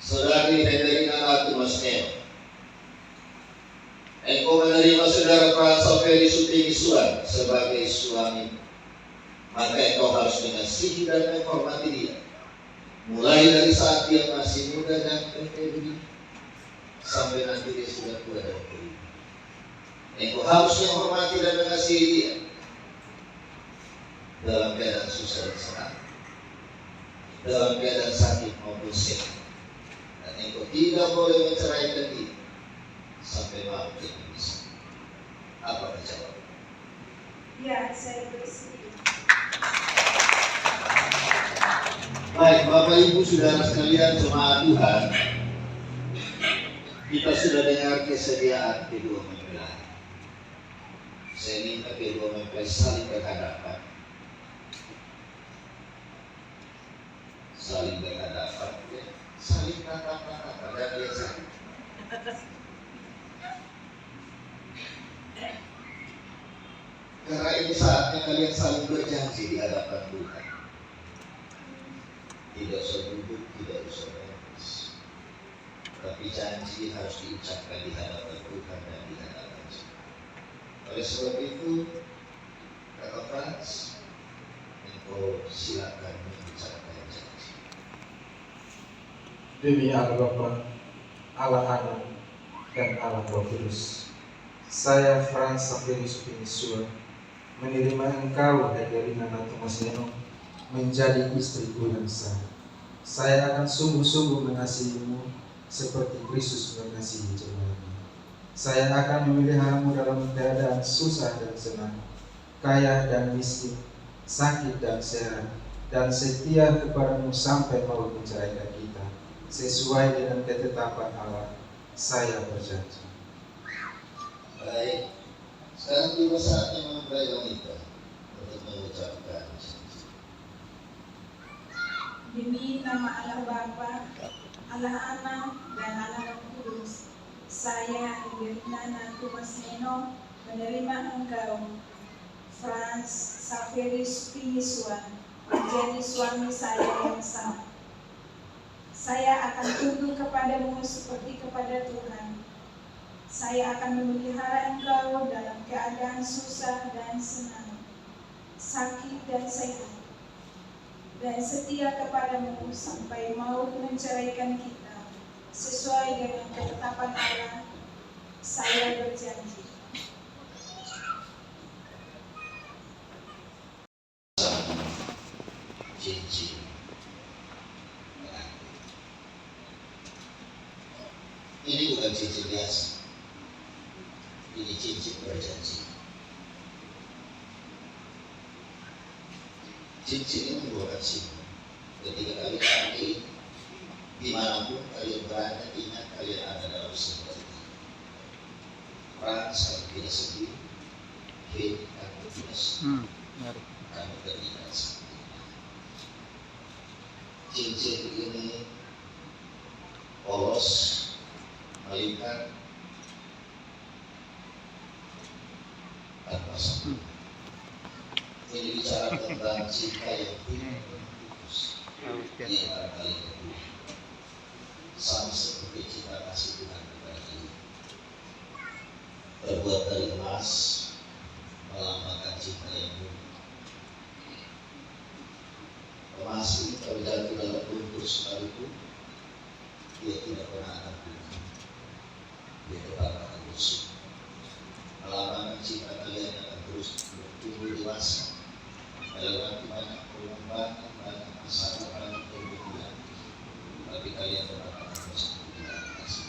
Saudari Federina Ratu Masneo, engkau menerima saudara Frans Feri Suping Isuan sebagai suami, maka engkau harus mengasihi dan menghormati dia, mulai dari saat dia masih muda dan penting sampai nanti dia sudah tua dan tua. Engkau harus menghormati dan mengasihi dia dalam keadaan susah dan senang, dalam keadaan sakit maupun sehat. Dan engkau tidak boleh menceraikan dia sampai maut yang bisa. Apa jawaban? Ya, saya bersedia. Baik, Bapak Ibu Saudara sekalian jemaat Tuhan, kita sudah dengar kesediaan kedua mempelai. Saya minta kedua mempelai saling berhadapan, saling tatap-tatapan dan dia sakit. Karena ini saatnya kalian saling berjanji di hadapan Tuhan. Tidak usah duduk, tidak usah berdiri, tapi janji harus diucapkan di hadapan Tuhan dan di hadapan Tuhan. Oleh sebab itu, kata Frans, engkau silakan mengucapkan janji. Demi Allah Bapa, Allah Anak, dan Allah Roh Kudus, saya Frans Feri Suping Isuan menerima engkau, Federina Ratu Masneo, menjadi istriku yang sah. Saya akan sungguh-sungguh mengasihimu seperti Kristus mengasihi jemaatnya. Saya akan memeliharamu dalam keadaan susah dan senang, kaya dan miskin, sakit dan sehat, dan setia kepadamu sampai maut menceraikan kita, sesuai dengan ketetapan Allah. Saya berjanji. Baik, sekarang tiba saatnya mempelai wanita untuk mengucapkan janji. Demi nama Allah Bapa, Allah Anak, dan Allah Roh Kudus, saya Federina Ratu Masneo menerima engkau, Frans Feri Suping Isuan, menjadi suami saya yang sah. Saya akan tunduk kepadamu seperti kepada Tuhan. Saya akan memelihara engkau dalam keadaan susah dan senang, sakit dan sehat, dan setia kepadamu sampai maut menceraikan kita, sesuai dengan ketetapan Allah. Saya berjanji. Cincin. Ini bukan cincin biasa, ini cincin berjanji. Cincin ini merupakan simbol. Ketika kalian pakai, dimanapun kalian berada, ingat kalian ada dalam simbol ini. Frans kalau tidak sedih, Finn kamu tidak sedih, kamu berikan sedih. Cincin ini polos, melingkar, tanpa sambung. Ini bicara tentang cinta yang tidak putus di antara kalian berdua, sama seperti cinta kasih Tuhan kepada kalian. Terbuat dari emas, melambangkan cinta yang murni. Emas ini kalau jatuh dalam lumpur sekalipun, dia tidak pernah akan punah. Dia tetap akan busuk. Melambangkan cinta kalian akan terus bertumbuh dewasa, melewati banyak perlombaan, banyak masalah, banyak kemudian, tapi kalian tetap akan bersatu di dalam kasih.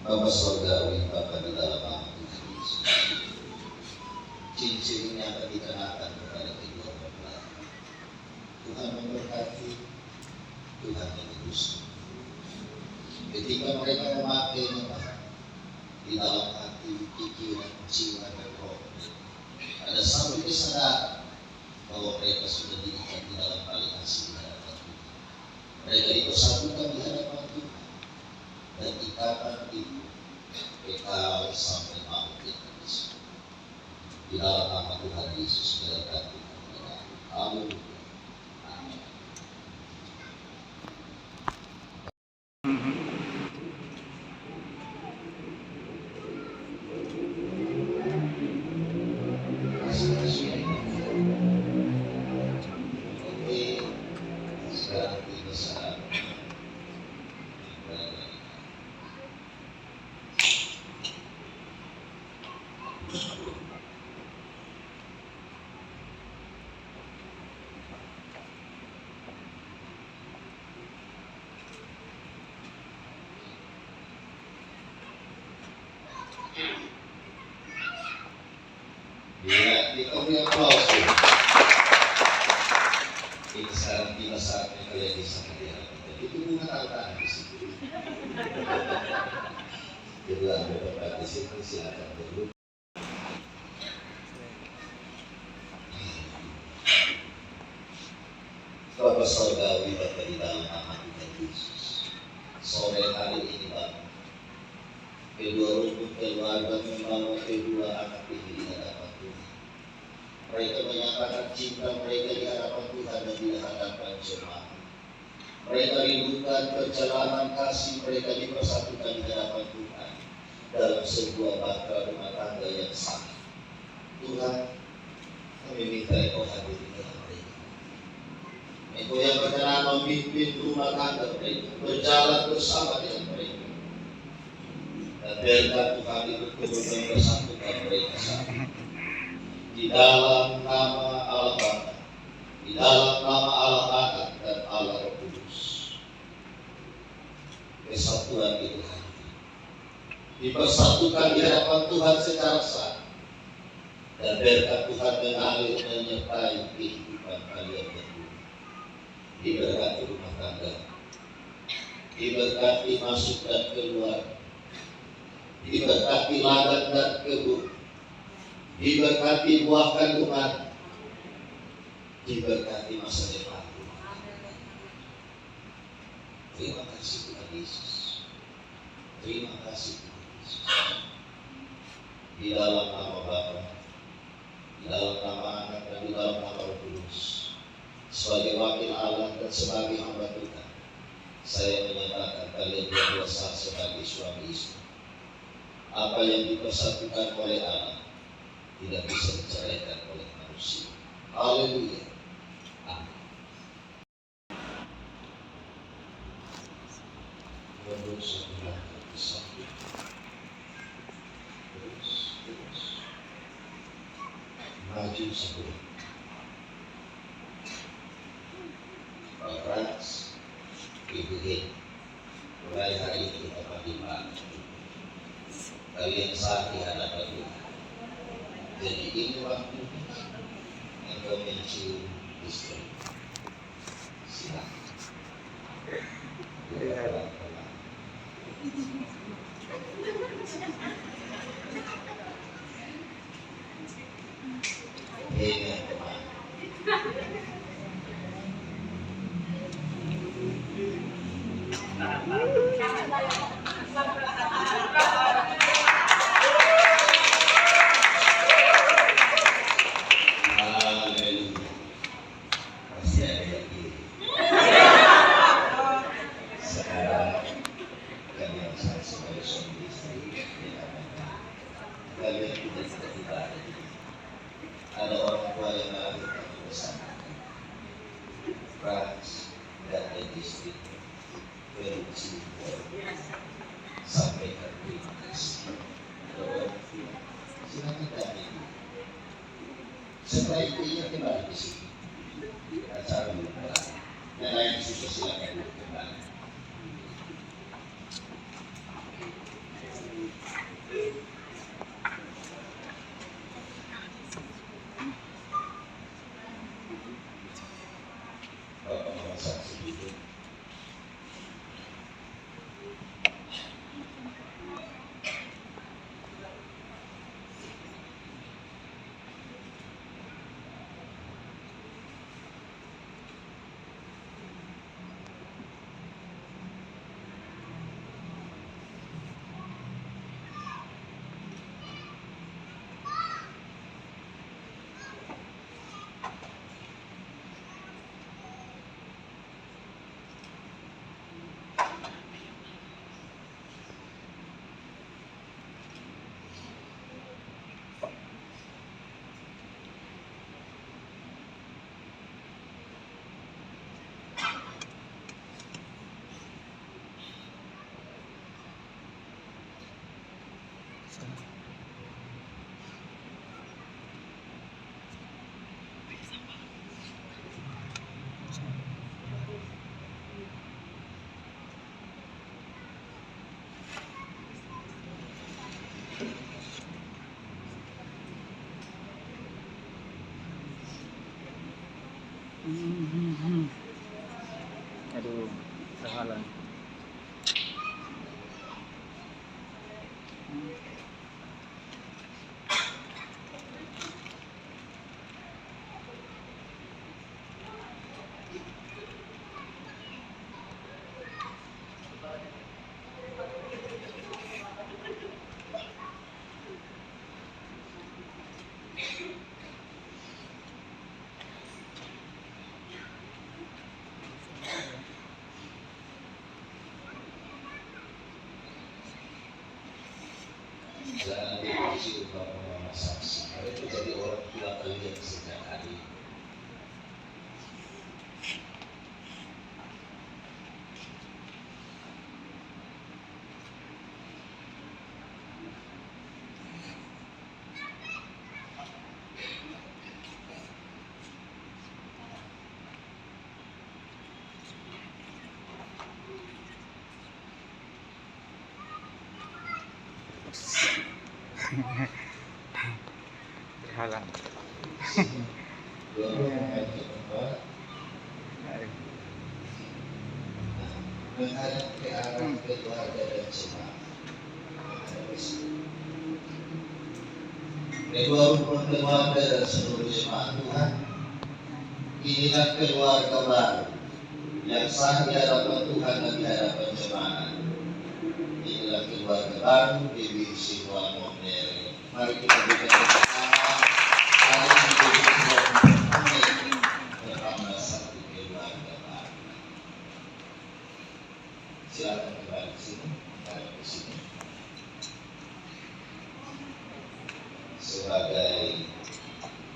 Bapa Surgawi, Bapa di dalam nama Tuhan Yesus, cincin ini akan dikenakan kepada kedua mempelai. Tuhan memberkati, Tuhan menebus. Ketika mereka memakainya di dalam hati, pikiran, jiwa, dan roh, ada satu kesadaran bahwa mereka sudah diikat di dalam tali kasih di hadapan Tuhan. Mereka dipersatukan di hadapan Tuhan, dan ikatan itu kekal sampai maut yang habis. Di dalam nama Tuhan Yesus, berkati kita. Amin. Amin. Kita beri aplaus. Ini sekarang tiba saatnya kalian bisa melihat. Itu bunga tangan di situ. Jadi ada bapak di situ, silakan dulu. Bapak Saudari, Bapak di dalam nama Tuhan Yesus. Sore hari ini Bapak, kedua rukun keluarga membawa kedua anak ini di hadapan Tuhan. Mereka menyatakan cinta mereka di hadapan Tuhan dan di hadapan jemaat. Mereka rindukan perjalanan kasih mereka dipersatukan di hadapan Tuhan dalam sebuah bahtera rumah tangga yang sah. Tuhan, kami minta Engkau hadir di dalam mereka. Engkau yang berkenan memimpin rumah tangga mereka, berjalan bersama dengan mereka. Dan biarkan Tuhan itu turun dan bersatukan mereka satu. Di dalam nama Allah Bapa, di dalam nama Allah Anak dan Allah Roh Kudus. Kesatuan itu hadir. Dipersatukan di hadapan Tuhan secara sah. Dan biarkan Tuhan mengalir menyertai kehidupan kalian berdua. Diberkati rumah tangga, diberkati masuk dan keluar, diberkati ladang dan kebun, diberkati buah kandungan, diberkati masa depan. Terima kasih Tuhan Yesus. Terima kasih Tuhan Yesus. Di dalam nama Bapa, di dalam nama Anak dan di dalam nama Roh Kudus, sebagai wakil Allah dan sebagai hamba Tuhan, saya menyatakan kalian berdua sah sebagai suami istri. Apa yang dipersatukan oleh Allah tidak bisa diceraikan oleh manusia. Haleluya. Amin. Terus maju sebelum Frans, Ibu Gen, mulai hari ini kita panggil kalian saat di hadapan Tuhan. Jadi ini waktu engkau mencium istri. Silakan. Pelan-pelan. Amen. Ada orang tua yang melahirkan bersama Frans dan istri berujung sampaikan terima kasih. Silakan kami. Setelah itu ia kembali di sini. Acara berjalan. Yang lain sudah silakan kembali. Aduh, terhalang. Jangan diuji umpama saksi. Kalau itu jadi orang tua kalian sejak hari. Terhalang. Dua menghadap tempat, menghadap ke arah keluarga dan jemaah. Menghadap ke situ. Kedua rukun keluarga dan seluruh jemaah Tuhan, inilah keluarga baru yang sah di hadapan Tuhan dan di hadapan jemaat. Inilah keluarga baru di Simua Monere. Mari kita berikan tepuk tangan. Kali ini jadi keluarga bersama satu keluarga baru. Silakan kembali ke sini, menghadap ke sini. Sebagai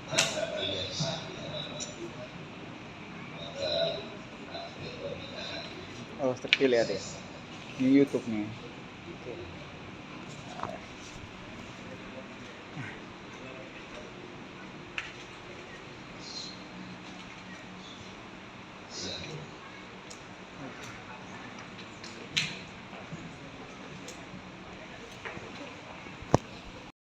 tanda kalian sah di hadapan Tuhan, maka akte pernikahan ini Oh, terpilih ada. Ini YouTube nih. Oke.